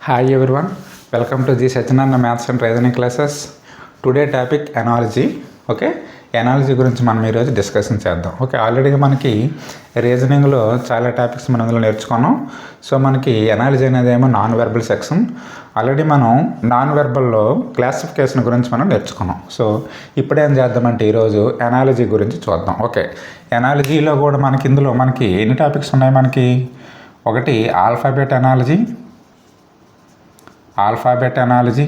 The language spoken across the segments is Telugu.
Hi everyone, welcome to the Sachinanna Maths and Reasoning classes. Today topic analogy. Okay, analogy గురించి మనం ఈరోజు డిస్కషన్ చేద్దాం. ఓకే, ఆల్రెడీగా మనకి రీజనింగ్లో చాలా టాపిక్స్ మనం అందులో నేర్చుకున్నాం. సో మనకి ఎనాలజీ అనేది ఏమో నాన్ వెర్బల్ సెక్షన్. ఆల్రెడీ మనం నాన్ వెర్బల్లో క్లాసిఫికేషన్ గురించి మనం నేర్చుకున్నాం. సో ఇప్పుడేం చేద్దామంటే ఈరోజు ఎనాలజీ గురించి చూద్దాం. ఓకే, ఎనాలజీలో కూడా మనకి ఇందులో మనకి ఎన్ని టాపిక్స్ ఉన్నాయి? మనకి ఒకటి alphabet analogy,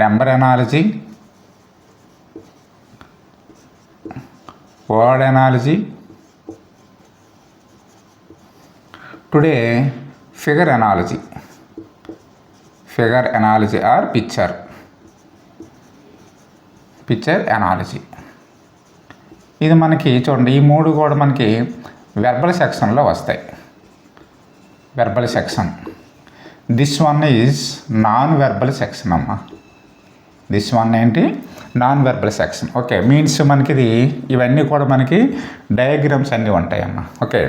number analogy, word analogy, today figure analogy or picture analogy. ఇది మనకి చూడండి, ఈ మూడు కూడా మనకి వెర్బల్ సెక్షన్లో వస్తాయి. Verbal section. This one is non verbal section అమ్మ. దిస్ వన్ ఏంటి? Non verbal section. Okay, means మనకి ఇవన్నీ కూడా మనకి డయాగ్రామ్స్ అన్నీ ఉంటాయమ్మ. ఓకే,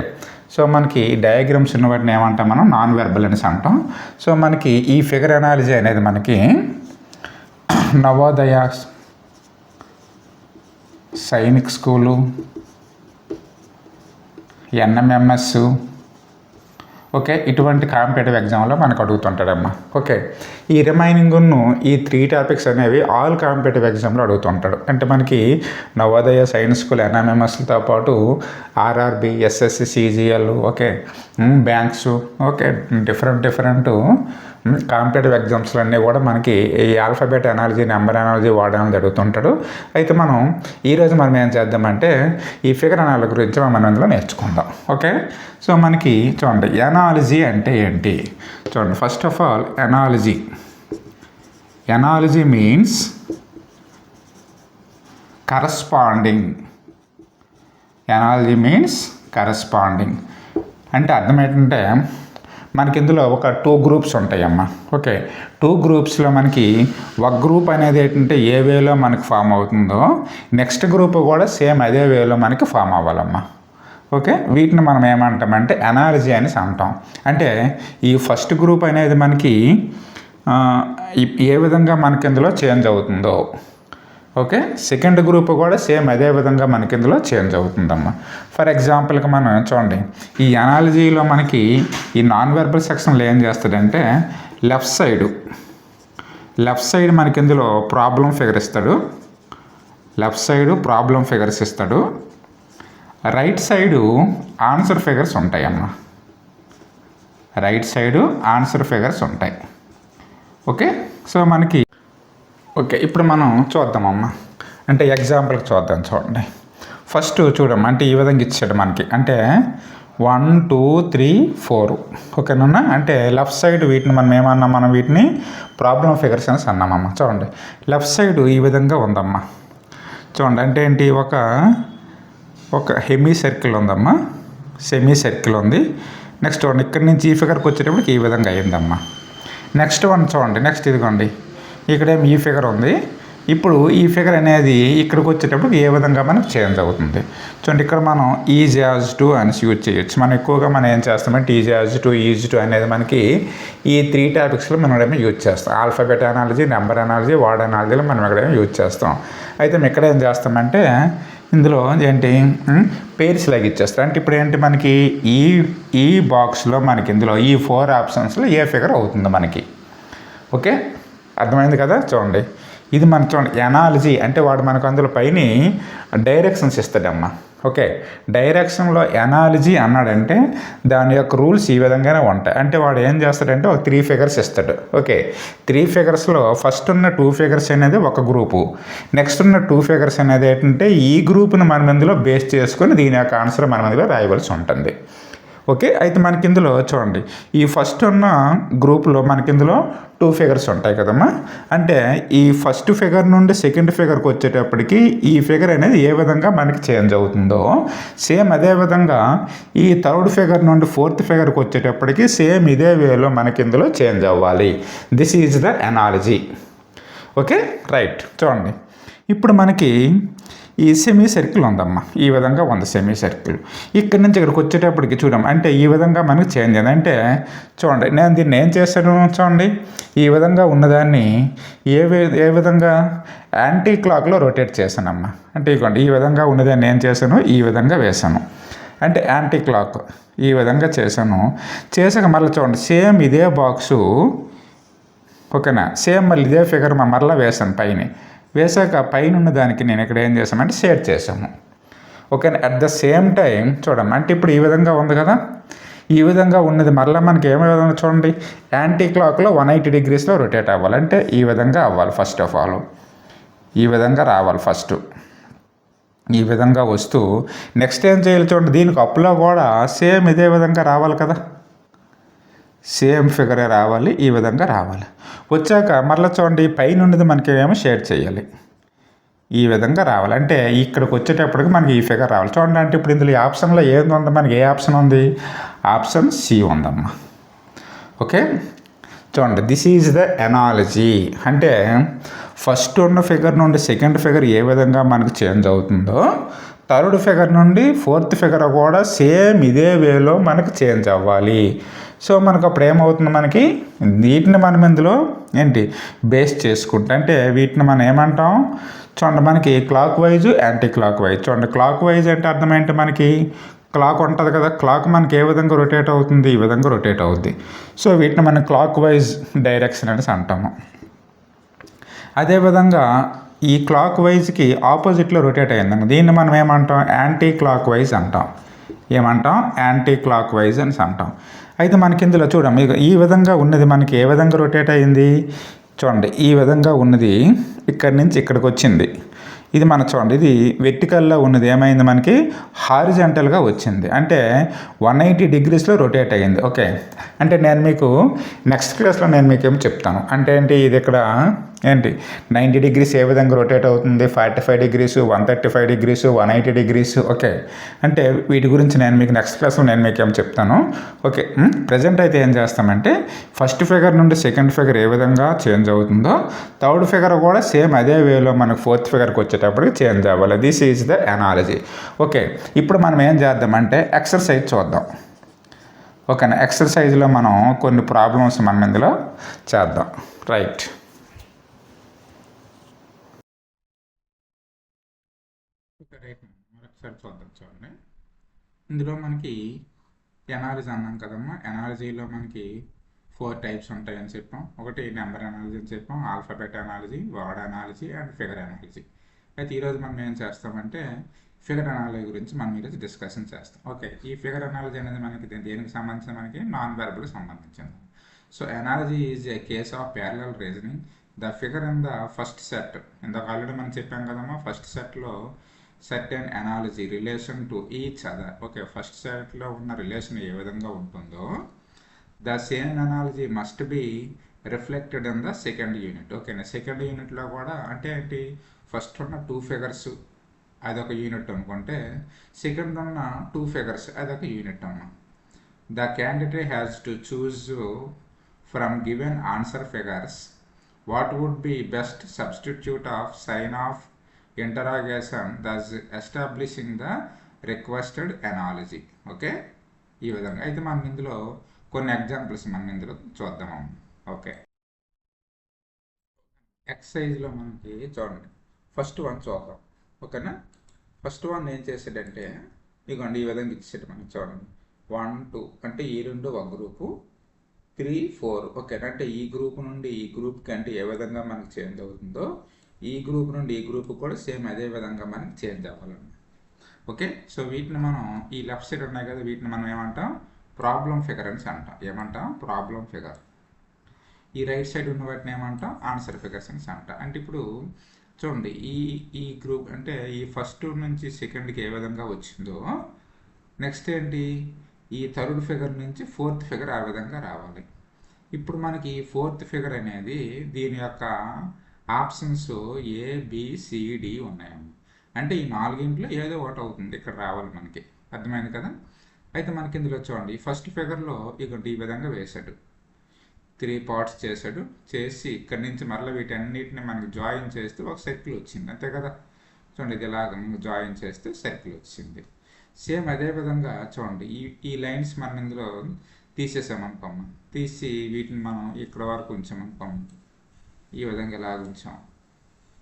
సో మనకి డయాగ్రామ్స్ ఉన్న వాటిని ఏమంటాం మనం? నాన్ వెర్బల్ అనేసి అంటాం. సో మనకి ఈ ఫిగర్ ఎనాలజీ అనేది మనకి Navodaya Sainik school, NMMS, okay, ఇటువంటి కాంపిటేటివ్ ఎగ్జామ్లో మనకు అడుగుతుంటాడమ్మా. ఓకే, ఈ రిమైనింగ్ను ఈ 3 టాపిక్స్ అనేవి ఆల్ కాంపిటేటివ్ ఎగ్జామ్లో అడుగుతుంటాడు. అంటే మనకి నవోదయ సైన్స్ స్కూల్ ఎన్ఎంఎంఎస్లతో పాటు RRB, SSC, CGL, okay, banks, okay, different competitive ఎగ్జామ్స్లో అన్నీ కూడా మనకి ఈ alphabet analogy, number analogy, word analogy అడుగుతుంటాడు. అయితే మనం ఈరోజు మనం ఏం చేద్దామంటే ఈ ఫిగర్ ఎనాలజీ గురించి మనం అందులో నేర్చుకుందాం. ఓకే, సో మనకి చూడండి ఎనాలజీ అంటే ఏంటి చూడండి. First of all analogy means corresponding. అంటే అర్థం ఏంటంటే మనకి ఇందులో ఒక 2 గ్రూప్స్ ఉంటాయమ్మా. ఓకే, 2 గ్రూప్స్లో మనకి ఒక గ్రూప్ అనేది ఏంటంటే ఏ వేలో మనకి ఫామ్ అవుతుందో నెక్స్ట్ గ్రూప్ కూడా సేమ్ అదే వేలో మనకి ఫామ్ అవ్వాలమ్మా. ఓకే, వీటిని మనం ఏమంటామంటే ఎనాలజీ అనేసి అంటాం. అంటే ఈ ఫస్ట్ గ్రూప్ అనేది మనకి ఏ విధంగా మనకి ఇందులో చేంజ్ అవుతుందో, ఓకే, సెకండ్ గ్రూప్ కూడా సేమ్ అదే విధంగా మనకి ఇందులో చేంజ్ అవుతుందమ్మా. ఫర్ ఎగ్జాంపుల్కి మనం చూడండి, ఈ ఎనాలజీలో మనకి ఈ నాన్ వెర్బల్ సెక్షన్లో ఏం చేస్తాడంటే లెఫ్ట్ సైడ్ మనకి ఇందులో ప్రాబ్లం ఫిగర్స్ ఇస్తాడు. రైట్ సైడు ఆన్సర్ ఫిగర్స్ ఉంటాయమ్మా. ఓకే, సో మనకి ఓకే, ఇప్పుడు మనం చూద్దామమ్మా. అంటే ఎగ్జాంపుల్కి చూడండి. ఫస్ట్ చూడమ్మా, అంటే ఈ విధంగా ఇచ్చాడు మనకి. అంటే 1 2 3 4, ఓకేనా? అంటే లెఫ్ట్ సైడ్ వీటిని మనం ఏమన్నాం? మనం వీటిని ప్రాబ్లం ఫిగర్స్ అనేసి అన్నామమ్మా. చూడండి, లెఫ్ట్ సైడ్ ఈ విధంగా ఉందమ్మా. చూడండి, అంటే ఏంటి? ఒక హెమీ సర్కిల్ ఉందమ్మా, సెమీ సర్కిల్ ఉంది. నెక్స్ట్ వన్ ఇక్కడి నుంచి ఈ ఫిగర్కి వచ్చేటప్పటికి ఈ విధంగా అయిందమ్మా. నెక్స్ట్ వన్ చూడండి, నెక్స్ట్ ఇదిగోండి, ఇక్కడేమి ఈ ఫిగర్ ఉంది. ఇప్పుడు ఈ ఫిగర్ అనేది ఇక్కడికి వచ్చేటప్పుడు ఏ విధంగా మనకు చేంజ్ అవుతుంది చూడండి. ఇక్కడ మనం ఈజ్ యాజ్ టు అనేసి యూజ్ చేయొచ్చు. మనం ఎక్కువగా మనం ఏం చేస్తామంటే ఈజ్ టు అనేది మనకి ఈ 3 టాపిక్స్లో మనం ఎక్కడేమో యూజ్ చేస్తాం. Alphabet analogy, number analogy, word ఎనాలజీలో మనం ఎక్కడేమో యూజ్ చేస్తాం. అయితే మేము ఇక్కడ ఏం చేస్తామంటే ఇందులో ఏంటి పేర్స్ లాగా ఇచ్చేస్తాం. అంటే ఇప్పుడు ఏంటి మనకి ఈ బాక్స్లో మనకి ఇందులో ఈ 4 ఆప్షన్స్లో ఏ ఫిగర్ అవుతుంది మనకి. ఓకే, అర్థమైంది కదా? చూడండి, ఇది మన చూడండి ఎనాలజీ అంటే వాడు మనకు అందులో పైన డైరెక్షన్స్ ఇస్తాడమ్మా. ఓకే, డైరెక్షన్లో ఎనాలజీ అన్నాడంటే దాని యొక్క రూల్స్ ఈ విధంగానే ఉంటాయి. అంటే వాడు ఏం చేస్తాడంటే ఒక 3 ఫిగర్స్ ఇస్తాడు. ఓకే, 3 ఫిగర్స్లో ఫస్ట్ ఉన్న 2 ఫిగర్స్ అనేది ఒక గ్రూపు, నెక్స్ట్ ఉన్న 2 ఫిగర్స్ అనేది ఏంటంటే ఈ గ్రూప్ను మనం ఇందులో బేస్ చేసుకొని దీని యొక్క ఆన్సర్ మనం ఇందులో రాయవలసి ఉంటుంది. ఓకే, అయితే మనకి ఇందులో చూడండి ఈ ఫస్ట్ ఉన్న గ్రూప్లో మనకి ఇందులో 2 ఫిగర్స్ ఉంటాయి కదమ్మా. అంటే ఈ ఫస్ట్ ఫిగర్ నుండి సెకండ్ ఫిగర్కి వచ్చేటప్పటికి ఈ ఫిగర్ అనేది ఏ విధంగా మనకి చేంజ్ అవుతుందో సేమ్ అదే విధంగా ఈ థర్డ్ ఫిగర్ నుండి ఫోర్త్ ఫిగర్కి వచ్చేటప్పటికి సేమ్ ఇదే వేలో మనకి ఇందులో చేంజ్ అవ్వాలి. This is the analogy. Okay, right. చూడండి, ఇప్పుడు మనకి ఈ సెమీ సర్కిల్ ఉందమ్మా, ఈ విధంగా ఉంది సెమీ సర్కిల్. ఇక్కడి నుంచి ఇక్కడికి వచ్చేటప్పటికి చూడమ్మా, అంటే ఈ విధంగా మనకు చేంజ్ అయింది. అంటే చూడండి, నేను దీన్ని ఏం చేశాను చూడండి, ఈ విధంగా ఉన్నదాన్ని ఏ విధంగా యాంటీ క్లాక్లో రొటేట్ చేశానమ్మా. అంటే ఇవ్వండి, ఈ విధంగా ఉన్నదాన్ని ఏం చేశాను, ఈ విధంగా వేశాను. అంటే యాంటీ క్లాక్ ఈ విధంగా చేశాను. చేసాక మళ్ళీ చూడండి, సేమ్ ఇదే బాక్సు, ఓకేనా, సేమ్ మళ్ళీ ఇదే ఫిగర్ మరలా వేసాను పైన. వేసాక పైన ఉన్న దానికి నేను ఇక్కడ ఏం చేశానంటే షేడ్ చేసాము. ఓకేనా. అట్ ద సేమ్ టైం చూడమ్మా, అంటే ఇప్పుడు ఈ విధంగా ఉంది కదా, ఈ విధంగా ఉన్నది మరలా మనకి ఏమో విధంగా చూడండి, యాంటీ క్లాక్లో 180 degreesలో రొటేట్ అవ్వాలి. అంటే ఈ విధంగా అవ్వాలి. ఫస్ట్ ఆఫ్ ఆల్ ఈ విధంగా రావాలి. ఫస్ట్ ఈ విధంగా వస్తూ నెక్స్ట్ ఏం చేయాలి చూడండి, దీనికి అప్లో కూడా సేమ్ ఇదే విధంగా రావాలి కదా, సేమ్ ఫిగరే రావాలి. ఈ విధంగా రావాలి. వచ్చాక మరలా చూడండి, పైన ఉన్నది మనకి ఏమో షేర్ చేయాలి. ఈ విధంగా రావాలి. అంటే ఇక్కడికి వచ్చేటప్పటికి మనకి ఈ ఫిగర్ రావాలి. చూడండి, అంటే ఇప్పుడు ఇందులో ఈ ఆప్షన్లో ఏది ఉంది, మనకి ఏ ఆప్షన్ ఉంది, ఆప్షన్ సి ఉందమ్మా. ఓకే, చూడండి, దిస్ ఈజ్ ద ఎనాలజీ. అంటే ఫస్ట్ ఉన్న ఫిగర్ నుండి సెకండ్ ఫిగర్ ఏ విధంగా మనకు చేంజ్ అవుతుందో, థర్డ్ ఫిగర్ నుండి ఫోర్త్ ఫిగర్ కూడా సేమ్ ఇదే వేలో మనకు చేంజ్ అవ్వాలి. సో మనకు అప్పుడు ఏమవుతుంది, మనకి వీటిని మనం ఇందులో ఏంటి బేస్ చేసుకుంటే, అంటే వీటిని మనం ఏమంటాం చూడండి, మనకి clock wise, anti clock wise. చూడండి, క్లాక్ వైజ్ అంటే అర్థం ఏంటి, మనకి క్లాక్ ఉంటుంది కదా, క్లాక్ మనకి ఏ విధంగా రొటేట్ అవుతుంది, ఈ విధంగా రొటేట్ అవుద్ది. సో వీటిని మనం క్లాక్ వైజ్ డైరెక్షన్ అనేసి అంటాము. అదేవిధంగా ఈ క్లాక్ వైజ్కి ఆపోజిట్లో రొటేట్ అయ్యింది, దీన్ని మనం ఏమంటాం, యాంటీ క్లాక్ వైజ్ అంటాం. ఏమంటాం, యాంటీ క్లాక్ వైజ్ అని అంటాం. అయితే మనకి ఇందులో చూడండి, ఈ విధంగా ఉన్నది మనకి ఏ విధంగా రొటేట్ అయ్యింది చూడండి, ఈ విధంగా ఉన్నది ఇక్కడి నుంచి ఇక్కడికి వచ్చింది. ఇది మన చూడండి, ఇది వెర్టికల్లో ఉన్నది ఏమైంది, మనకి హారిజాంటల్గా వచ్చింది. అంటే 180 degreesలో రొటేట్ అయ్యింది. ఓకే, అంటే నేను మీకు నెక్స్ట్ క్లాస్లో నేను మీకు ఏమో చెప్తాను. అంటే ఏంటి, ఇది ఇక్కడ ఏంటి 90 degrees ఏ విధంగా రొటేట్ అవుతుంది, 45 degrees, 135 degrees, 180 degrees. ఓకే, అంటే వీటి గురించి నేను మీకు నెక్స్ట్ క్లాస్లో నేను మీకు ఏమో చెప్తాను. ఓకే, ప్రజెంట్ అయితే ఏం చేస్తామంటే ఫస్ట్ ఫిగర్ నుండి సెకండ్ ఫిగర్ ఏ విధంగా చేంజ్ అవుతుందో, థర్డ్ ఫిగర్ కూడా సేమ్ అదే వేలో మనకు ఫోర్త్ ఫిగర్కి వచ్చేటప్పటికి చేంజ్ అవ్వాలి. This is the analogy. Okay, ఇప్పుడు మనం ఏం చేద్దామంటే ఎక్సర్సైజ్ చూద్దాం. ఓకేనా, ఎక్సర్సైజ్లో మనం కొన్ని ప్రాబ్లమ్స్ మనం ఇందులో చేద్దాం. రైట్, మరొకసారి చూద్దాం. చూడండి, ఇందులో మనకి ఎనాలజీ అన్నాం కదమ్మా. ఎనాలజీలో మనకి 4 types ఉంటాయని చెప్పాం. ఒకటి నెంబర్ ఎనాలజీ అని చెప్పాం, alphabet analogy, word analogy and figure analogy. అయితే ఈరోజు మనం ఏం చేస్తామంటే ఫిగర్ ఎనాలజీ గురించి మనం ఈరోజు డిస్కషన్ చేస్తాం. ఓకే, ఈ ఫిగర్ ఎనాలజీ అనేది మనకి దేనికి సంబంధించిన, మనకి నాన్ వెర్బల్కి సంబంధించింది. So analogy is a case of parallel reasoning. The figure in the first set, ఇందాక ఆల్రెడీ మనం చెప్పాం కదమ్మా, ఫస్ట్ సెట్లో certain analogy relation to each other. Okay, first సెట్లో ఉన్న రిలేషన్ ఏ విధంగా ఉంటుందో, the same analogy must be reflected in the second unit. ఓకేనా, సెకండ్ యూనిట్లో కూడా అంటే ఏంటి, ఫస్ట్ ఉన్న 2 figures అదొక యూనిట్ అనుకుంటే, సెకండ్ ఉన్న 2 figures అదొక యూనిట్ అన్న. The candidate has to choose from given answer figures what would be best substitute of sign of interrogation thus establishing the requested analogy. Okay, ఈ విధంగా అయితే మనం ఇందులో కొన్ని ఎగ్జాంపుల్స్ మనం ఇందులో చూద్దాము. ఓకే, ఎక్సర్సైజ్లో మనకి చూడండి, ఫస్ట్ వన్ చూద్దాం. ఓకేనా, ఫస్ట్ వన్ ఏం చేసాడంటే, ఇదిగోండి ఈ విధంగా ఇచ్చాడు మనకి. చూడండి, 1 2 అంటే ఈ రెండు ఒక గ్రూపు, 3 4. ఓకేనా, అంటే ఈ గ్రూప్ నుండి ఈ గ్రూప్కి అంటే ఏ విధంగా మనకి చేంజ్ అవుతుందో, ఈ గ్రూప్ నుండి ఈ గ్రూప్ కూడా సేమ్ అదే విధంగా మనకి చేంజ్ అవ్వాలన్నమాట. ఓకే, సో వీటిని మనం ఈ లెఫ్ట్ సైడ్ ఉన్నాయి కదా, వీటిని మనం ఏమంటాం, ప్రాబ్లం ఫిగర్ అని అంటాం. ఏమంటాం, ప్రాబ్లం ఫిగర్. ఈ రైట్ సైడ్ ఉన్న వాటిని ఏమంటాం, ఆన్సర్ ఫిగర్స్ అని అంటాం. అంటే ఇప్పుడు చూడండి, ఈ గ్రూప్ అంటే ఈ ఫస్ట్ నుంచి సెకండ్కి ఏ విధంగా వచ్చిందో, నెక్స్ట్ ఏంటి, ఈ థర్డ్ ఫిగర్ నుంచి ఫోర్త్ ఫిగర్ ఆ విధంగా రావాలి. ఇప్పుడు మనకి ఫోర్త్ ఫిగర్ అనేది దీని యొక్క ఆప్షన్స్ ABCD ఉన్నాయమ్మ. అంటే ఈ 4 ఏదో ఒకటి అవుతుంది ఇక్కడ రావాలి మనకి. అర్థమైంది కదా. అయితే మనకి ఇందులో చూడండి, ఫస్ట్ ఫిగర్లో ఇక ఈ విధంగా వేశాడు, 3 parts చేశాడు. చేసి ఇక్కడి నుంచి మరలా వీటన్నిటిని మనకి జాయిన్ చేస్తే ఒక సర్కిల్ వచ్చింది, అంతే కదా. చూడండి ఇది ఇలాగ జాయిన్ చేస్తే సర్కిల్ వచ్చింది. సేమ్ అదేవిధంగా చూడండి ఈ లైన్స్ మనం ఇందులో తీసేసామనుకోమ్మ, తీసి వీటిని మనం ఇక్కడ వరకు ఉంచామనుకోమ్మ, ఈ విధంగా ఇలాగ ఉంచాం.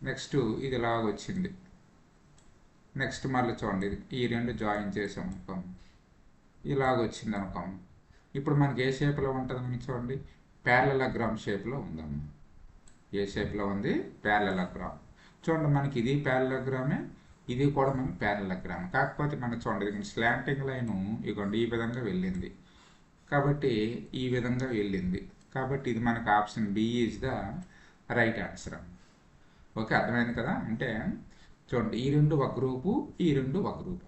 నెక్స్ట్ ఇది ఇలాగ వచ్చింది. నెక్స్ట్ మళ్ళీ చూడండి ఈ రెండు జాయిన్ చేసాం అనుకోం, ఇలాగ వచ్చింది అనుకోం. ఇప్పుడు మనకి ఏ షేప్లో ఉంటుందని చూడండి, ప్యారలలోగ్రామ్ షేప్లో ఉందమ్మా. ఏ షేప్లో ఉంది? ప్యారలలోగ్రామ్. చూడండి మనకి ఇది ప్యారలలోగ్రామే, ఇది కూడా మనకి ప్యారలలోగ్రామ్. కాకపోతే మనకి చూడండి స్లాంటింగ్ లైను ఇగోండి ఈ విధంగా వెళ్ళింది, కాబట్టి ఈ విధంగా వెళ్ళింది. కాబట్టి ఇది మనకు option B is the right answer. Okay, అర్థమైంది కదా. అంటే చూడండి ఈ రెండు ఒక గ్రూపు, ఈ రెండు ఒక గ్రూప్.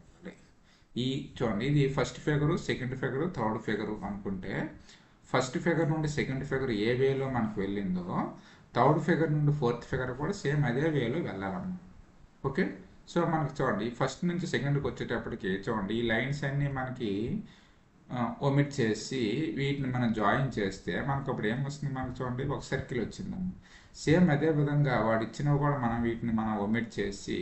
ఈ చూడండి ఇది first figure, second figure, third figure అనుకుంటే ఫస్ట్ ఫిగర్ నుండి సెకండ్ ఫిగర్ ఏ వేలో మనకు వెళ్ళిందో థర్డ్ ఫిగర్ నుండి ఫోర్త్ ఫిగర్ కూడా సేమ్ అదే వేలో వెళ్ళాలన్నమాట. ఓకే, సో మనకి చూడండి ఫస్ట్ నుంచి సెకండ్కి వచ్చేటప్పటికి చూడండి ఈ లైన్స్ అన్నీ మనకి ఒమిట్ చేసి వీటిని మనం జాయిన్ చేస్తే మనకు అప్పుడు ఏమొస్తుంది, మనకు చూడండి ఒక సర్కిల్ వచ్చిందమ్మా. సేమ్ అదే విధంగా వాడు ఇచ్చినవి కూడా వీటిని మనం ఒమిట్ చేసి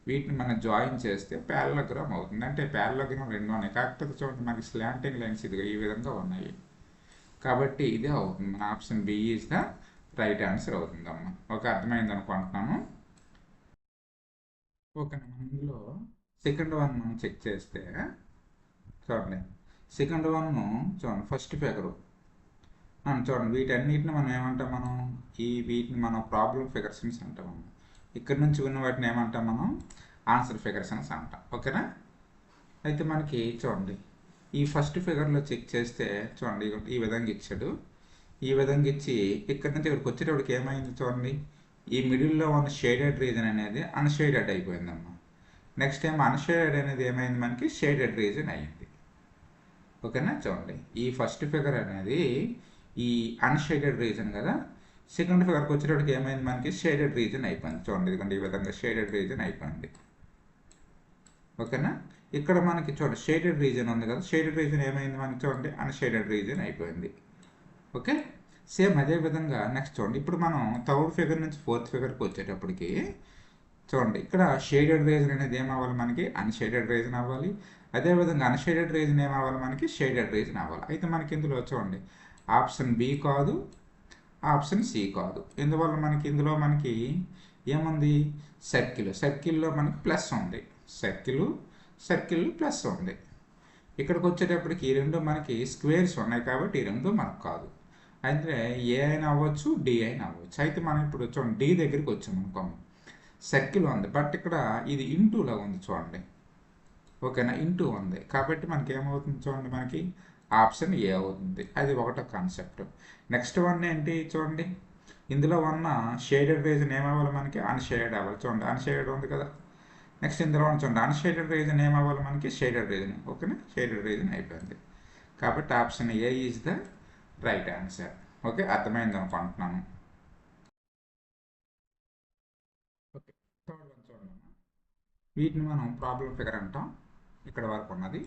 వీటిని మనం జాయిన్ చేస్తే ప్యారలలోగ్రామ్ అవుతుంది. అంటే ప్యారలలోగ్రామ్ రెండు ఉన్నాయి, కాకపోతే చూడండి మనకి స్లాంటింగ్ లైన్స్ ఇదిగా ఈ విధంగా ఉన్నాయి. కాబట్టి ఇదే అవుతుంది, మన option B is the right answer అవుతుందమ్మా. ఓకే, అర్థమైంది అనుకుంటున్నాను. ఓకే, మనం ఇందులో సెకండ్ వన్ మనం చెక్ చేస్తే చూడండి సెకండ్ వన్ చూడండి ఫస్ట్ ఫిగరు చూడండి వీటన్నిటిని మనం ఏమంటాం, వీటిని మనం ప్రాబ్లం ఫిగర్స్ అని అంటాం. ఇక్కడ నుంచి ఉన్న వాటిని ఏమంటాం మనం, ఆన్సర్ ఫిగర్స్ అని అంటాం. ఓకేనా. అయితే మనకి చూడండి ఈ ఫస్ట్ ఫిగర్లో చెక్ చేస్తే చూడండి ఈ విధంగా ఇచ్చాడు. ఈ విధంగా ఇచ్చి ఇక్కడ నుంచి ఇక్కడికి వచ్చేటప్పటికి ఏమైంది చూడండి, ఈ మిడిల్లో ఉన్న షేడెడ్ రీజన్ అనేది అన్షేడెడ్ అయిపోయిందమ్మా. నెక్స్ట్ టైం అన్షేడెడ్ అనేది ఏమైంది, మనకి షేడెడ్ రీజన్ అయ్యింది. ఓకేనా. చూడండి ఈ ఫస్ట్ ఫిగర్ అనేది ఈ అన్షేడెడ్ రీజన్ కదా, సెకండ్ ఫిగర్కి వచ్చేటప్పటికి ఏమైంది, మనకి షేడెడ్ రీజన్ అయిపోయింది. చూడండి ఎందుకంటే ఈ విధంగా షేడెడ్ రీజన్ అయిపోయింది. ఓకేనా. ఇక్కడ మనకి చూడండి షేడెడ్ రీజన్ ఉంది కదా, షేడెడ్ రీజన్ ఏమైంది మనకి చూడండి అన్షేడెడ్ రీజన్ అయిపోయింది. ఓకే, సేమ్ అదే విధంగా నెక్స్ట్ చూడండి ఇప్పుడు మనం థర్డ్ ఫిగర్ నుంచి ఫోర్త్ ఫిగర్కి వచ్చేటప్పటికి చూడండి ఇక్కడ షేడెడ్ రీజన్ అనేది ఏమవ్వాలి, మనకి అన్షేడెడ్ రీజన్ అవ్వాలి. అదేవిధంగా అన్షేడెడ్ రీజన్ ఏమవ్వాలి, మనకి షేడెడ్ రీజన్ అవ్వాలి. అయితే మనకి ఇందులో చూడండి ఆప్షన్ బి కాదు, ఆప్షన్ సి కాదు. ఎందువల్ల మనకి ఇందులో మనకి ఏముంది, సర్కిల్లో మనకి ప్లస్ ఉంది, సర్కిల్ ప్లస్ ఉంది. ఇక్కడికి వచ్చేటప్పటికి ఈ రెండు మనకి స్క్వేర్స్ ఉన్నాయి కాబట్టి ఈ రెండు మనకు కాదు. అయితే ఏ అయినా అవ్వచ్చు, డి అయినా అవ్వచ్చు. అయితే మనం ఇప్పుడు చూడండి డి దగ్గరికి వచ్చాము అనుకోము, సర్కిల్ ఉంది బట్ ఇక్కడ ఇది ఇంటూలా ఉంది చూడండి. ఓకేనా, ఇంటూ ఉంది కాబట్టి మనకి ఏమవుతుంది చూడండి, మనకి ఆప్షన్ ఏ అవుతుంది. అది ఒకటో కాన్సెప్ట్. నెక్స్ట్ వన్ ఏంటి చూడండి, ఇందులో ఉన్న షేడెడ్ రీజన్ ఏమవ్వాలి, మనకి అన్షేడెడ్ అవ్వాలి. చూడండి అన్షేడెడ్ ఉంది కదా. నెక్స్ట్ ఇందులో చూడండి అన్షేడెడ్ రీజన్ ఏమవ్వాలి, మనకి షేడెడ్ రీజన్. ఓకేనా, షేడెడ్ రీజన్ అయిపోయింది కాబట్టి option A is the right answer. Okay, అర్థమైంది అనుకుంటున్నాను. ఓకే, థర్డ్ వన్ చూడండి, వీటిని మనం ప్రాబ్లం ఫిగర్ అంటాం. ఇక్కడ వరకు ఉన్నది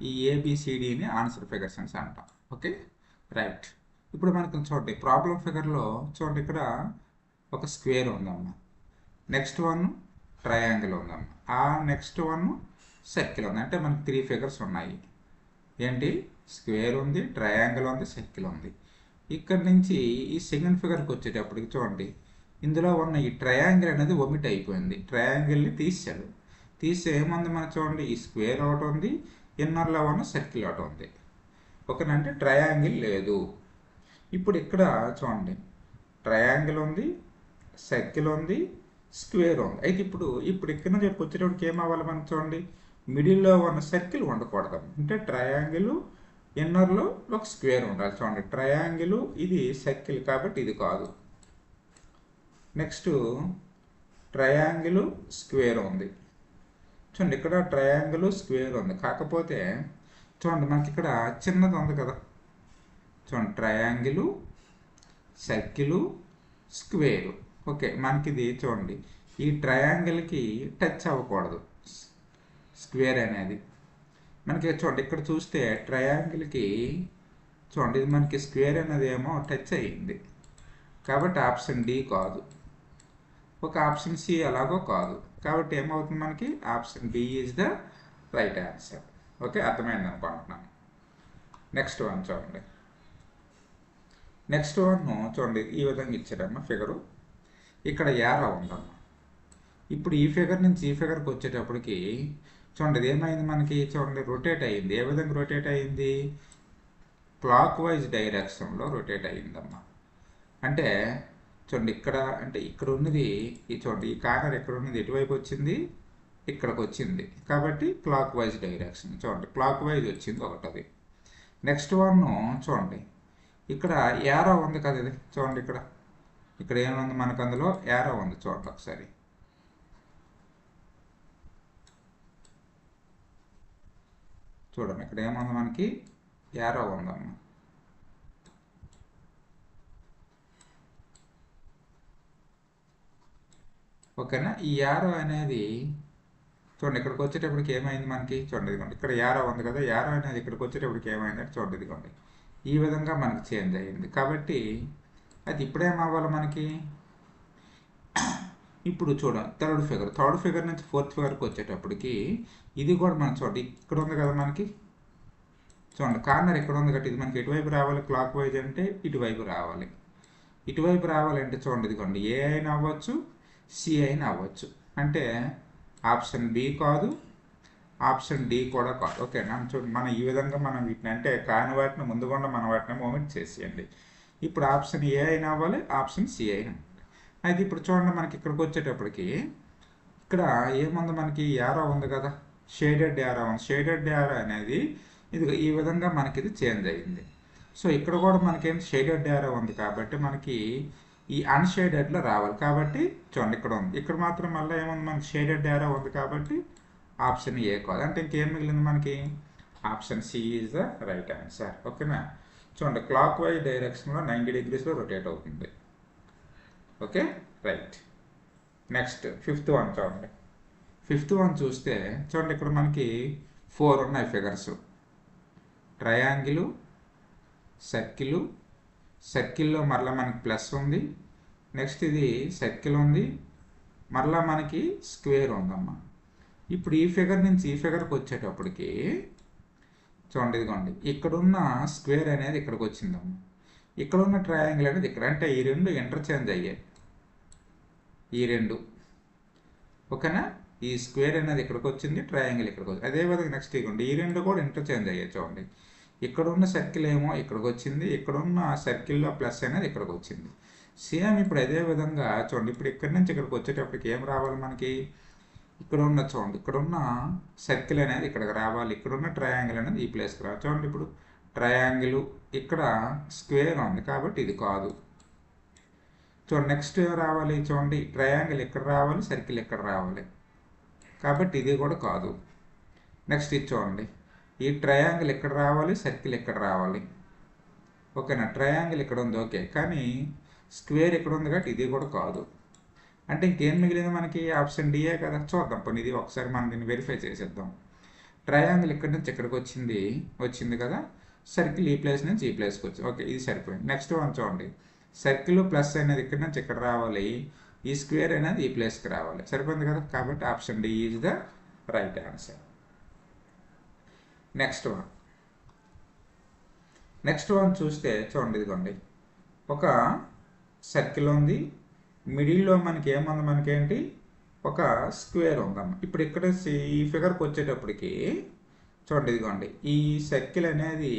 ఈ ఏబిసిడిని ఆన్సర్ ఫిగర్స్ అని అంటాం. Okay, right. ఇప్పుడు మనకి చూడండి ప్రాబ్లం ఫిగర్లో చూడండి ఇక్కడ ఒక స్క్వేర్ ఉందమ్మా, నెక్స్ట్ వన్ ట్రయాంగిల్ ఉందమ్మా, ఆ నెక్స్ట్ వన్ సర్కిల్ ఉంది. అంటే మనకి 3 ఫిగర్స్ ఉన్నాయి. ఏంటి, స్క్వేర్ ఉంది, ట్రయాంగిల్ ఉంది, సర్కిల్ ఉంది. ఇక్కడ నుంచి ఈ సెకండ్ ఫిగర్కి వచ్చేటప్పటికి చూడండి ఇందులో ఉన్న ఈ ట్రయాంగిల్ అనేది ఒమిట్ అయిపోయింది. ట్రయాంగిల్ని తీసాడు, తీస్తే ఏముంది మనకు చూడండి ఈ స్క్వేర్ ఒకటి ఉంది, ఇన్నర్లో ఉన్న సర్కిల్ ఒకటి ఉంది. ఓకేనంటే ట్రయాంగిల్ లేదు. ఇప్పుడు ఇక్కడ చూడండి ట్రయాంగిల్ ఉంది, సర్కిల్ ఉంది, స్క్వేర్ ఉంది. అయితే ఇప్పుడు ఇక్కడ నుంచి వచ్చేటప్పటికి ఏమవ్వాలి మనకు చూడండి, మిడిల్లో ఉన్న సర్కిల్ ఉండకూడదు. అంటే ట్రయాంగిల్ ఇన్నర్లో ఒక స్క్వేర్ ఉండాలి. చూడండి ట్రయాంగిల్ ఇది సర్కిల్ కాబట్టి ఇది కాదు. నెక్స్ట్ ట్రయాంగిల్ స్క్వేర్ ఉంది. చూడండి ఇక్కడ ట్రయాంగిల్ స్క్వేర్ ఉంది, కాకపోతే చూడండి మనకి ఇక్కడ చిన్నది ఉంది కదా. చూడండి ట్రయాంగిల్, సర్కిల్, స్క్వేరు. ఓకే, మనకి ఇది చూడండి ఈ ట్రయాంగిల్కి టచ్ అవ్వకూడదు స్క్వేర్ అనేది. మనకి చూడండి ఇక్కడ చూస్తే ట్రయాంగిల్కి చూడండి ఇది మనకి స్క్వేర్ అనేది ఏమో టచ్ అయ్యింది కాబట్టి ఆప్షన్ డి కాదు. ఒక ఆప్షన్ సి అలాగో కాదు కాబట్టి ఏమవుతుంది మనకి option B is the right answer. Okay, అర్థమైంది అనుకుంటున్నాను. నెక్స్ట్ వన్ చూడండి. నెక్స్ట్ వన్ చూడండి, ఈ విధంగా ఇచ్చారమ్మా ఫిగరు. ఇక్కడ యారో ఉందమ్మా. ఇప్పుడు ఈ ఫిగర్ నుంచి ఈ ఫిగర్కి వచ్చేటప్పటికి చూడండి ఇది ఏమైంది మనకి, చూడండి రొటేట్ అయ్యింది. ఏ విధంగా రొటేట్ అయ్యింది? క్లాక్ వైజ్ డైరెక్షన్లో రొటేట్ అయ్యిందమ్మా. అంటే చూడండి ఇక్కడ, అంటే ఇక్కడ ఉన్నది ఈ చూడండి ఈ కార్నర్ ఎక్కడ ఉన్నది ఎటువైపు వచ్చింది, ఇక్కడికి వచ్చింది. కాబట్టి క్లాక్ వైజ్ డైరెక్షన్ చూడండి, క్లాక్ వైజ్ వచ్చింది ఒకటది. నెక్స్ట్ వన్ చూడండి, ఇక్కడ యారో ఉంది కదా, ఇది చూడండి ఇక్కడ ఏముంది మనకు, అందులో యారో ఉంది చూడండి ఒకసారి. చూడండి ఇక్కడ ఏముంది మనకి, యారో ఉందమ్మా. ఓకేనా? ఈ యారో అనేది చూడండి ఇక్కడికి వచ్చేటప్పటికి ఏమైంది మనకి, చూడండి ఇదిగోండి ఇక్కడ యారో ఉంది కదా, యారో అనేది ఇక్కడికి వచ్చేటప్పటికి ఏమైందంటే చూడండి ఇదిగోండి ఈ విధంగా మనకి చేంజ్ అయ్యింది. కాబట్టి అది ఇప్పుడేమవ్వాలి మనకి, ఇప్పుడు చూడండి థర్డ్ ఫిగర్ నుంచి ఫోర్త్ ఫిగర్కి వచ్చేటప్పటికి ఇది కూడా మనం చూడండి ఇక్కడ ఉంది కదా మనకి, చూడండి కార్నర్ ఇక్కడ ఉంది కాబట్టి ఇది మనకి ఎటువైపు రావాలి, క్లాక్ వైజ్ అంటే ఇటువైపు రావాలి. ఇటువైపు రావాలంటే చూడండి ఇదిగోండి ఏ అయినా అవ్వచ్చు, సి అయినా అవ్వచ్చు. అంటే ఆప్షన్ బి కాదు, ఆప్షన్ డి కూడా కాదు. ఓకేనా? చూడండి మనం ఈ విధంగా మనం వీటిని అంటే కాని వాటిని ముందుకుండా మన వాటిని మూమెంట్ చేసేయండి. ఇప్పుడు ఆప్షన్ ఏ అయినా అవ్వాలి, ఆప్షన్ సి అయినా. అయితే ఇప్పుడు చూడండి మనకి ఇక్కడికి వచ్చేటప్పటికి ఇక్కడ ఏముంది మనకి, యారో ఉంది కదా, షేడెడ్ యారో ఉంది. షేడెడ్ యారో అనేది ఇది ఈ విధంగా మనకి ఇది చేంజ్ అయ్యింది. సో ఇక్కడ కూడా మనకేం షేడెడ్ యారో ఉంది కాబట్టి మనకి ఈ అన్షేడెడ్లో రావాలి. కాబట్టి చూడండి ఇక్కడ ఉంది, ఇక్కడ మాత్రం మళ్ళీ ఏముంది మనకి షేడెడ్ యారో ఉంది కాబట్టి ఆప్షన్ ఏ కాదు. అంటే ఇంకేం మిగిలింది మనకి, option C is the right answer. ఓకేనా? చూడండి క్లాక్ వైజ్ డైరెక్షన్లో 90 degreesలో రొటేట్ అవుతుంది. Okay, right. Next fifth one చూడండి. ఫిఫ్త్ వన్ చూస్తే చూడండి ఇక్కడ మనకి 4 ఉన్నాయి ఫిగర్స్. ట్రయాంగిల్, సర్కిల్, సర్కిల్లో మరలా మనకి ప్లస్ ఉంది. నెక్స్ట్ ఇది సర్కిల్ ఉంది, మరలా మనకి స్క్వేర్ ఉందమ్మా. ఇప్పుడు ఈ ఫిగర్ నుంచి ఈ ఫిగర్కి వచ్చేటప్పటికి చూడండి ఇదిగోండి ఇక్కడున్న స్క్వేర్ అనేది ఇక్కడికి వచ్చిందమ్మా. ఇక్కడ ఉన్న ట్రయాంగిల్ అనేది ఇక్కడ, అంటే ఈ రెండు ఇంటర్చేంజ్ అయ్యాయి, ఈ రెండు. ఓకేనా? ఈ స్క్వేర్ అనేది ఇక్కడికి వచ్చింది, ట్రయాంగిల్ ఇక్కడికి వచ్చింది. అదేవిధంగా నెక్స్ట్ ఇవ్వండి ఈ రెండు కూడా ఇంటర్చేంజ్ అయ్యాయి. చూడండి ఇక్కడ ఉన్న సర్కిల్ ఏమో ఇక్కడికి వచ్చింది, ఇక్కడ ఉన్న సర్కిల్లో ప్లస్ అనేది ఇక్కడికి వచ్చింది. సేమ్ ఇప్పుడు అదే విధంగా చూడండి ఇప్పుడు ఇక్కడి నుంచి ఇక్కడికి వచ్చేటప్పటికి ఏం రావాలి మనకి, ఇక్కడ ఉన్న చూడండి ఇక్కడ ఉన్న సర్కిల్ అనేది ఇక్కడికి రావాలి, ఇక్కడ ఉన్న ట్రయాంగిల్ అనేది ఈ ప్లేస్కి రావాలి. చూడండి ఇప్పుడు ట్రయాంగిల్ ఇక్కడ స్క్వేర్ ఉంది కాబట్టి ఇది కాదు. చూడండి నెక్స్ట్ ఏం రావాలి, చూడండి ట్రయాంగిల్ ఇక్కడ రావాలి, సర్కిల్ ఇక్కడ రావాలి కాబట్టి ఇది కూడా కాదు. నెక్స్ట్ ఇది చూడండి ఈ ట్రయాంగిల్ ఇక్కడ రావాలి, సర్కిల్ ఇక్కడ రావాలి. ఓకేనా? ట్రయాంగిల్ ఇక్కడ ఉంది ఓకే, కానీ స్క్వేర్ ఇక్కడ ఉంది కాబట్టి ఇది కూడా కాదు. అంటే ఇంకేం మిగిలింది మనకి, ఆప్షన్ డిఏ కదా. చూద్దాం పోనీ ఇది ఒకసారి మనం దీన్ని వెరిఫై చేసేద్దాం. ట్రయాంగిల్ ఇక్కడ నుంచి ఇక్కడికి వచ్చింది కదా, సర్కిల్ ఈ ప్లేస్ నుంచి ఈ ప్లేస్కి వచ్చింది. ఓకే, ఇది సరిపోయింది. నెక్స్ట్ వన్ చూడండి సర్కిల్ ప్లస్ అనేది ఇక్కడ నుంచి ఇక్కడ రావాలి, ఈ స్క్వేర్ అనేది ఈ ప్లేస్కి రావాలి. సరిపోయింది కదా, కాబట్టి option D is the right answer. Next one చూస్తే చూడండి ఇదిగోండి ఒక సర్కిల్ ఉంది, మిడిల్లో మనకి ఏముంది, మనకేంటి ఒక స్క్వేర్ ఉందమ్మా. ఇప్పుడు ఇక్కడ ఈ ఫిగర్కి వచ్చేటప్పటికి చూడండి ఇదిగోండి ఈ సర్కిల్ అనేది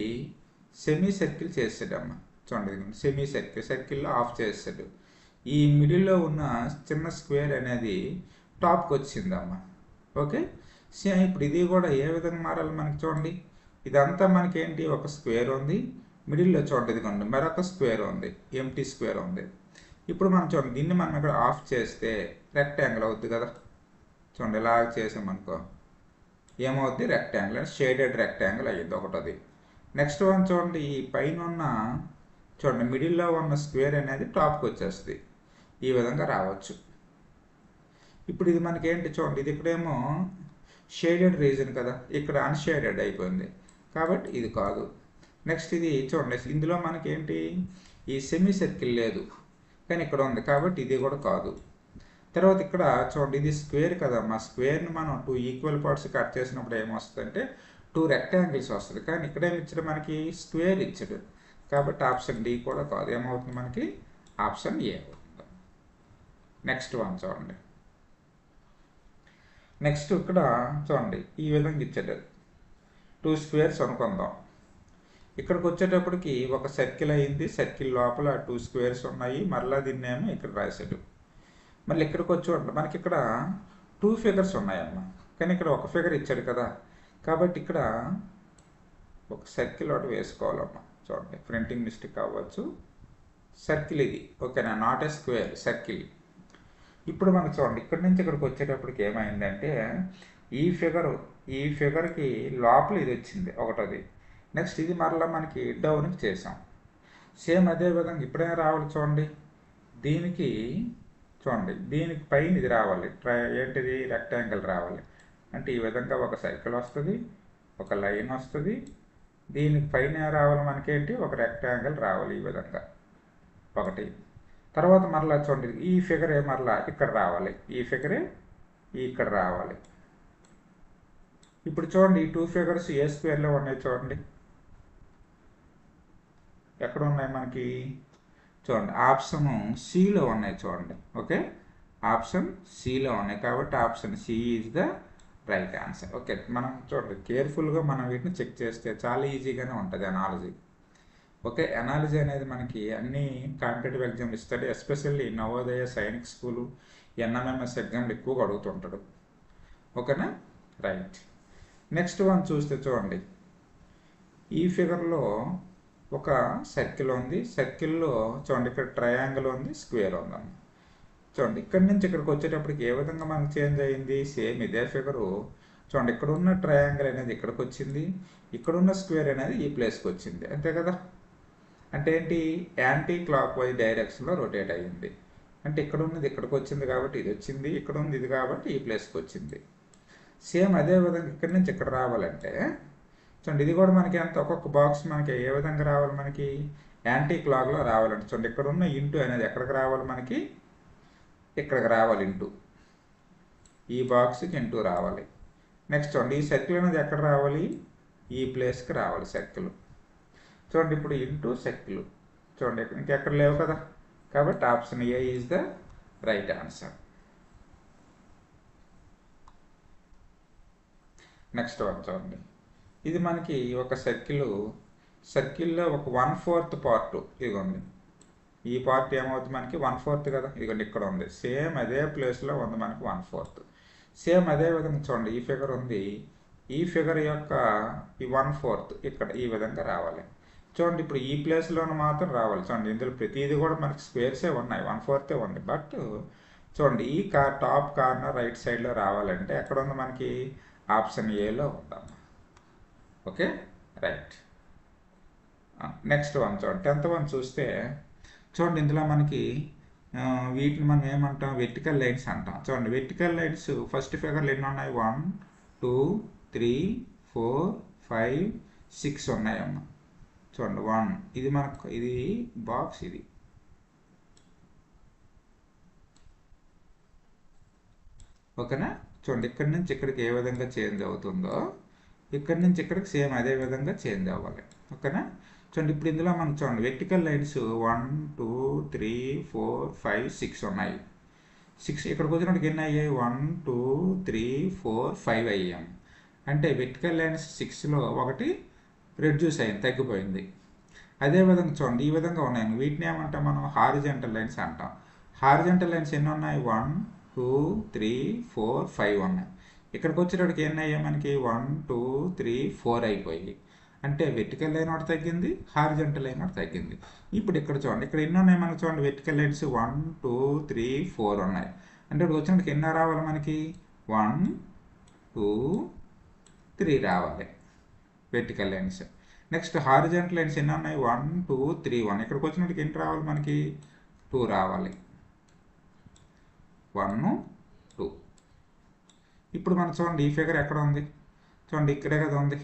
సెమీ సర్కిల్ చేసాడమ్మా. చూడండి ఇదిగోండి సెమీ సర్కిల్లో ఆఫ్ చేసాడు. ఈ మిడిల్లో ఉన్న చిన్న స్క్వేర్ అనేది టాప్కి వచ్చిందమ్మా. ఓకే, సేమ్ ఇప్పుడు ఇది కూడా ఏ విధంగా మారాలి మనకి, చూడండి ఇదంతా మనకి ఏంటి, ఒక స్క్వేర్ ఉంది, మిడిల్లో చూడండి ఇదిగోండి మరొక స్క్వేర్ ఉంది, ఎంటీ స్క్వేర్ ఉంది. ఇప్పుడు మనం చూడండి దీన్ని మనం ఇక్కడ ఆఫ్ చేస్తే రెక్టాంగిల్ అవుద్ది కదా. చూడండి ఇలా చేసామనుకో ఏమవుద్ది, రెక్టాంగిల్, షేడెడ్ రెక్టాంగిల్ అయ్యింది ఒకటది. నెక్స్ట్ వన్ చూడండి ఈ పైన ఉన్న చూడండి మిడిల్లో ఉన్న స్క్వేర్ అనేది టాప్కి వచ్చేస్తుంది, ఈ విధంగా రావచ్చు. ఇప్పుడు ఇది మనకేంటి, చూడండి ఇది ఇక్కడేమో షేడెడ్ రీజన్ కదా, ఇక్కడ అన్షేడెడ్ అయిపోయింది కాబట్టి ఇది కాదు. నెక్స్ట్ ఇది చూడండి ఇందులో మనకేంటి ఈ సెమీ సర్కిల్ లేదు కానీ ఇక్కడ ఉంది కాబట్టి ఇది కూడా కాదు. తర్వాత ఇక్కడ చూడండి ఇది స్క్వేర్ కదమ్మా, స్క్వేర్ని మనం 2 ఈక్వల్ పార్ట్స్ కట్ చేసినప్పుడు ఏమొస్తుందంటే 2 రెక్టాంగిల్స్ వస్తుంది. కానీ ఇక్కడ ఏమి ఇచ్చాడు మనకి, స్క్వేర్ ఇచ్చాడు. కాబట్టి ఆప్షన్ డి కూడా కాదు, ఏమవుతుంది మనకి ఆప్షన్ ఏ అవుతుంది. నెక్స్ట్ వన్ చూడండి. నెక్స్ట్ ఇక్కడ చూడండి ఈ విధంగా ఇచ్చాడు 2 స్క్వేర్స్ అనుకుందాం. ఇక్కడికి వచ్చేటప్పటికి ఒక సర్కిల్ అయింది, సర్కిల్ లోపల 2 స్క్వేర్స్ ఉన్నాయి. మరలా దీన్నేమో ఇక్కడ రాశాడు. మళ్ళీ ఇక్కడికి వచ్చి మనకి ఇక్కడ 2 ఫిగర్స్ ఉన్నాయమ్మా, కానీ ఇక్కడ ఒక ఫిగర్ ఇచ్చాడు కదా. కాబట్టి ఇక్కడ ఒక సర్కిల్ ఒకటి వేసుకోవాలమ్మా. చూడండి ప్రింటింగ్ మిస్టేక్ అవ్వచ్చు. సర్కిల్ ఇది ఓకేనా, నాట్ ఏ స్క్వేర్, సర్కిల్. ఇప్పుడు మనకు చూడండి ఇక్కడి నుంచి ఇక్కడికి వచ్చేటప్పటికి ఏమైందంటే ఈ ఫిగర్కి లోపల ఇది వచ్చింది ఒకటోది. నెక్స్ట్ ఇది మరలా మనకి డౌన్కి చేసాం. సేమ్ అదే విధంగా ఇప్పుడే రావాలి చూడండి. దీనికి చూడండి దీనికి పైన ఇది రావాలి, ఏంటిది రెక్టాంగిల్ రావాలి. అంటే ఈ విధంగా ఒక సర్కిల్ వస్తుంది, ఒక లైన్ వస్తుంది. దీనికి పైన రావాలి మనకేంటి, ఒక రెక్టాంగిల్ రావాలి ఈ విధంగా ఒకటి. తర్వాత మరలా చూడండి ఈ ఫిగరే మరలా ఇక్కడ రావాలి, ఈ ఫిగరే ఇక్కడ రావాలి. ఇప్పుడు చూడండి ఈ 2 ఫిగర్స్ ఏ స్క్వేర్లో ఉన్నాయి చూడండి, ఎక్కడ ఉన్నాయి మనకి చూడండి, ఆప్షన్ సిలో ఉన్నాయి చూడండి. ఓకే, ఆప్షన్ సిలో ఉన్నాయి. కాబట్టి option C is the right answer. Okay, మనం చూడండి కేర్ఫుల్గా మనం వీటిని చెక్ చేస్తే చాలా ఈజీగానే ఉంటుంది అనాలజీ. ఓకే, అనాలజీ అనేది మనకి అన్ని కాంపిటేటివ్ ఎగ్జామ్ ఇస్తాడు. Especially Navodaya, Sainik school, NMMS ఎగ్జామ్లు ఎక్కువగా అడుగుతుంటాడు. ఓకేనా, రైట్. నెక్స్ట్ వన్ చూస్తే చూడండి ఈ ఫిగర్లో ఒక సర్కిల్ ఉంది. సర్కిల్లో చూడండి ఇక్కడ ట్రయాంగిల్ ఉంది, స్క్వేర్ ఉందన్న. చూడండి ఇక్కడి నుంచి ఇక్కడికి వచ్చేటప్పటికి ఏ విధంగా మనకు చేంజ్ అయ్యింది, సేమ్ ఇదే ఫిగరు. చూడండి ఇక్కడ ఉన్న ట్రయాంగిల్ అనేది ఇక్కడికి వచ్చింది, ఇక్కడున్న స్క్వేర్ అనేది ఈ ప్లేస్కి వచ్చింది, అంతే కదా. అంటే ఏంటి, యాంటీ క్లాక్ వైజ్ డైరెక్షన్లో రొటేట్ అయ్యింది. అంటే ఇక్కడ ఉన్నది ఇక్కడికి వచ్చింది కాబట్టి ఇది వచ్చింది, ఇక్కడ ఉంది ఇది కాబట్టి ఈ ప్లేస్కి వచ్చింది. సేమ్ అదే విధంగా ఇక్కడి నుంచి ఇక్కడ రావాలంటే చూడండి ఇది కూడా మనకి ఎంత, ఒక్కొక్క బాక్స్ మనకి ఏ విధంగా రావాలి, మనకి యాంటీ క్లాక్లో రావాలంటే చూడండి ఇక్కడ ఉన్న ఇంటూ అనేది ఎక్కడికి రావాలి, మనకి ఇక్కడికి రావాలి ఇంటూ, ఈ బాక్స్కి ఇంటూ రావాలి. నెక్స్ట్ చూడండి ఈ సర్కిల్ అనేది ఎక్కడ రావాలి, ఈ ప్లేస్కి రావాలి సర్కిల్. చూడండి ఇప్పుడు ఇంటూ సర్కిల్ చూడండి ఇంకెక్కడ లేవు కదా. కాబట్టి option A is the right answer. Next one చూడండి ఇది మనకి ఒక సర్కిల్లో ఒక 1/4 పార్ట్ ఇదిగోండి. ఈ పార్ట్ ఏమవుతుంది మనకి 1/4 కదా, ఇదిగోండి ఇక్కడ ఉంది. సేమ్ అదే ప్లేస్లో ఉంది మనకి 1/4. సేమ్ అదే విధంగా చూడండి ఈ ఫిగర్ ఉంది, ఈ ఫిగర్ యొక్క ఈ 1/4 ఇక్కడ ఈ విధంగా రావాలి. చూడండి ఇప్పుడు ఈ ప్లేస్లోనే మాత్రం రావాలి. చూడండి ఇందులో ప్రతిదీ కూడా మనకి స్క్వేర్సే ఉన్నాయి, 1/4 ఉంది. బట్ చూడండి ఈ టాప్ కార్నర్ రైట్ సైడ్లో రావాలంటే ఎక్కడ ఉంది మనకి, ఆప్షన్ ఏలో ఉందాం. Okay, right. నెక్స్ట్ వన్ చూడండి 10th వన్ చూస్తే చూడండి ఇందులో మనకి వీటిని మనం ఏమంటాం, వెర్టికల్ లైన్స్ అంటాం. చూడండి వెర్టికల్ లైన్స్ ఫస్ట్ ఫిగర్లు ఎన్ని ఉన్నాయి, 1 2 3 4 5 6 ఉన్నాయమ్మా. చూడండి 1 ఇది మనకు ఇది బాక్స్, ఇది ఓకేనా. చూడండి ఇక్కడి నుంచి ఇక్కడికి ఏ విధంగా చేంజ్ అవుతుందో ఇక్కడి నుంచి ఇక్కడికి సేమ్ అదే విధంగా చేంజ్ అవ్వాలి. ఓకేనా. చూడండి ఇప్పుడు ఇందులో మనం చూడండి వెర్టికల్ లైన్స్ 1 2 3 4 5 6 ఉన్నాయి. 6 ఇక్కడికి వచ్చినప్పుడు ఎన్ని అయ్యాయి, 1 2 3 4 5 అయ్యాం. అంటే వెర్టికల్ లైన్స్ 6లో ఒకటి రెడ్యూస్ అయింది, తగ్గిపోయింది. అదేవిధంగా చూడండి ఈ విధంగా ఉన్నాయి, వీటిని ఏమంటాం మనం, హారిజెంటల్ లైన్స్ అంటాం. హారిజెంటల్ లైన్స్ ఎన్ని ఉన్నాయి, 1 2 3 4 5 ఉన్నాయి. ఇక్కడికి వచ్చేటప్పటికి ఎన్ని అయ్యాయి మనకి, 1 2 3 4 అయిపోయి. అంటే వెర్టికల్ లైన్ ఒకటి తగ్గింది, హారిజెంటల్ లైన్ ఒకటి తగ్గింది. ఇప్పుడు ఇక్కడ చూడండి ఇక్కడ ఎన్ని ఉన్నాయి మనకు, చూడండి వెర్టికల్ లైన్స్ 1 2 3 4 ఉన్నాయి. అంటే ఇప్పుడు వచ్చినప్పటికి ఎన్ని రావాలి మనకి, 1 2 3 రావాలి vertical lines. Next horizontal lines ఎన్ని ఉన్నాయి, 1 2 3 1. ఇక్కడికి వచ్చినప్పటికి ఎన్ని రావాలి మనకి, 2 రావాలి, 1 2. ఇప్పుడు మనం చూడండి ఈ ఫిగర్ ఎక్కడ ఉంది, చూడండి ఇక్కడే కదా ఉంది.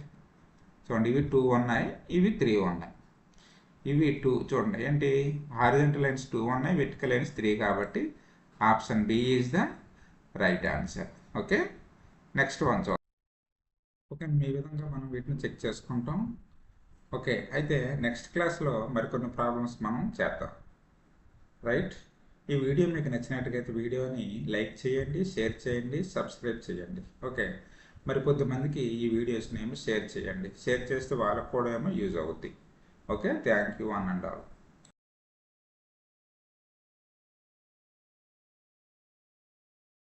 చూడండి ఇవి 2 ఉన్నాయి, ఇవి 3 ఉన్నాయి, ఇవి 2. చూడండి ఏంటి హారిజెంటల్ లైన్స్ 2 ఉన్నాయి, వెర్టికల్ లైన్స్ 3 కాబట్టి option B is the right answer. Okay, next one చూద్దాం. ఓకే, ఈ విధంగా మనం వీటిని చెక్ చేసుకుంటాం. ఓకే, అయితే నెక్స్ట్ క్లాస్లో మరికొన్ని ప్రాబ్లమ్స్ మనం చేద్దాం. రైట్, ఈ వీడియో మీకు నచ్చినట్టుగైతే వీడియోని లైక్ చేయండి, షేర్ చేయండి, సబ్స్క్రైబ్ చేయండి. ఓకే, మరి కొద్దిమందికి ఈ వీడియోస్ని ఏమో షేర్ చేయండి. షేర్ చేస్తే వాళ్ళకు కూడా ఏమో యూజ్ అవుద్ది. Okay, thank you one and all.